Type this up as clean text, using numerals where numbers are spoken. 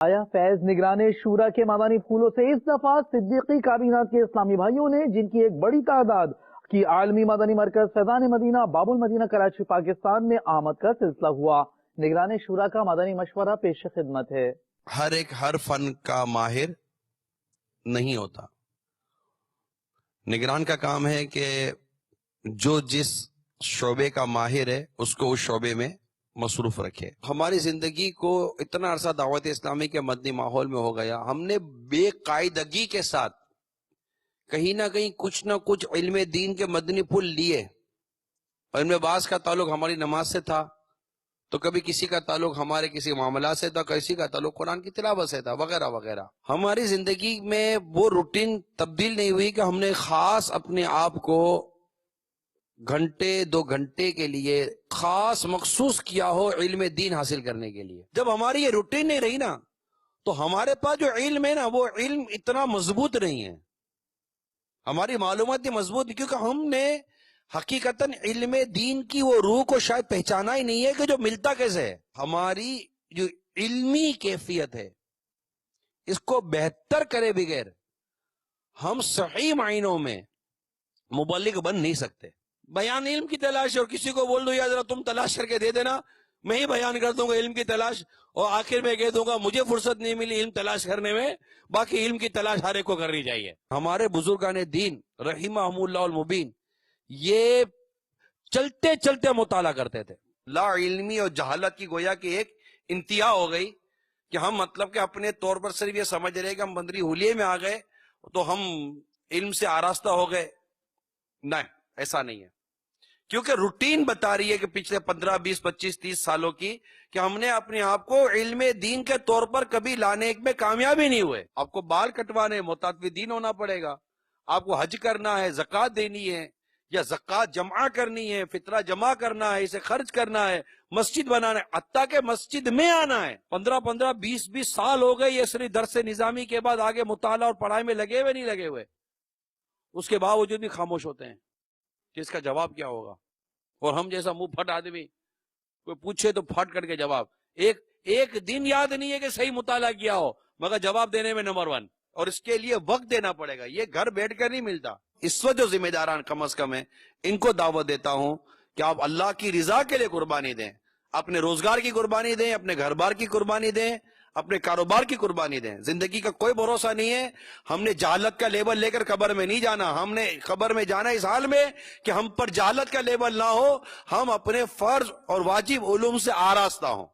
آیا فیض نگران شورا کے مادانی پھولوں سے اس دفعہ صدیقی کابینہ کے اسلامی بھائیوں نے، جن کی ایک بڑی تعداد کی عالمی مدنی مرکز فیضان مدینہ باب المدینہ کراچی پاکستان میں آمد کا سلسلہ ہوا۔ نگران شورا کا مدنی مشورہ پیش خدمت ہے۔ ہر فن کا ماہر نہیں ہوتا۔ نگران کا کام ہے کہ جو جس شعبے کا ماہر ہے اس کو اس شعبے میں مصروف رکھے۔ ہماری زندگی کو اتنا عرصہ دعوت اسلامی کے مدنی ماحول میں ہو گیا، ہم نے بے قاعدگی کے ساتھ کہیں نہ کہیں کچھ نہ کچھ علم دین کے مدنی پھول لیے، اور ان میں بعض کا تعلق ہماری نماز سے تھا، تو کبھی کسی کا تعلق ہمارے کسی معاملات سے تھا، کسی کا تعلق قرآن کی تلاوت سے تھا، وغیرہ وغیرہ۔ ہماری زندگی میں وہ روٹین تبدیل نہیں ہوئی کہ ہم نے خاص اپنے آپ کو گھنٹے 2 گھنٹے کے لیے خاص مخصوص کیا ہو علم دین حاصل کرنے کے لیے۔ جب ہماری یہ روٹین نہیں رہی نا، تو ہمارے پاس جو علم ہے نا، وہ علم اتنا مضبوط نہیں ہے، ہماری معلومات بھی مضبوط نہیں، کیونکہ ہم نے حقیقتاً علم دین کی وہ روح کو شاید پہچانا ہی نہیں ہے کہ جو ملتا کیسے ہے۔ ہماری جو علمی کیفیت ہے، اس کو بہتر کرے بغیر ہم صحیح معنوں میں مبلغ بن نہیں سکتے۔ بیان علم کی تلاش ہے، اور کسی کو بول دو یا ذرا تم تلاش کر کے دے دینا، میں ہی بیان کر دوں گا علم کی تلاش، اور آخر میں کہہ دوں گا مجھے فرصت نہیں ملی علم تلاش کرنے میں، باقی علم کی تلاش ہر ایک کو کرنی چاہیے۔ ہمارے بزرگان دین رحمہم اللہ المبین یہ چلتے چلتے مطالعہ کرتے تھے۔ لا علمی اور جہالت کی گویا کہ ایک انتہا ہو گئی کہ ہم مطلب کہ اپنے طور پر صرف یہ سمجھ رہے کہ ہم بندری حلیے میں آ گئے تو ہم علم سے آراستہ ہو گئے۔ نہیں، ایسا نہیں ہے، کیونکہ روٹین بتا رہی ہے کہ پچھلے 15 20 25 30 سالوں کی کہ ہم نے اپنے آپ کو علم دین کے طور پر کبھی لانے میں کامیاب ہی نہیں ہوئے۔ آپ کو بال کٹوانے متعدد دین ہونا پڑے گا، آپ کو حج کرنا ہے، زکوٰۃ دینی ہے، یا زکوٰۃ جمع کرنی ہے، فطرہ جمع کرنا ہے، اسے خرچ کرنا ہے، مسجد بنانا ہے، حتیٰ کہ مسجد میں آنا ہے۔ 15 20 سال ہو گئے یہ صرف درس نظامی کے بعد آگے مطالعہ اور پڑھائی میں لگے ہوئے نہیں لگے ہوئے، اس کے باوجود بھی خاموش ہوتے ہیں کہ اس کا جواب کیا ہوگا۔ اور ہم جیسا منہ پھٹ آدمی کوئی پوچھے تو پھٹ کر کے جواب، ایک دن یاد نہیں ہے کہ صحیح مطالعہ کیا ہو، مگر جواب دینے میں نمبر 1، اور اس کے لیے وقت دینا پڑے گا، یہ گھر بیٹھ کر نہیں ملتا۔ اس وقت جو ذمہ داران کم از کم ہیں، ان کو دعوت دیتا ہوں کہ آپ اللہ کی رضا کے لیے قربانی دیں، اپنے روزگار کی قربانی دیں، اپنے گھر بار کی قربانی دیں، اپنے کاروبار کی قربانی دیں۔ زندگی کا کوئی بھروسہ نہیں ہے، ہم نے جہالت کا لیبل لے کر قبر میں نہیں جانا، ہم نے قبر میں جانا اس حال میں کہ ہم پر جہالت کا لیبل نہ ہو، ہم اپنے فرض اور واجب علوم سے آراستہ ہوں۔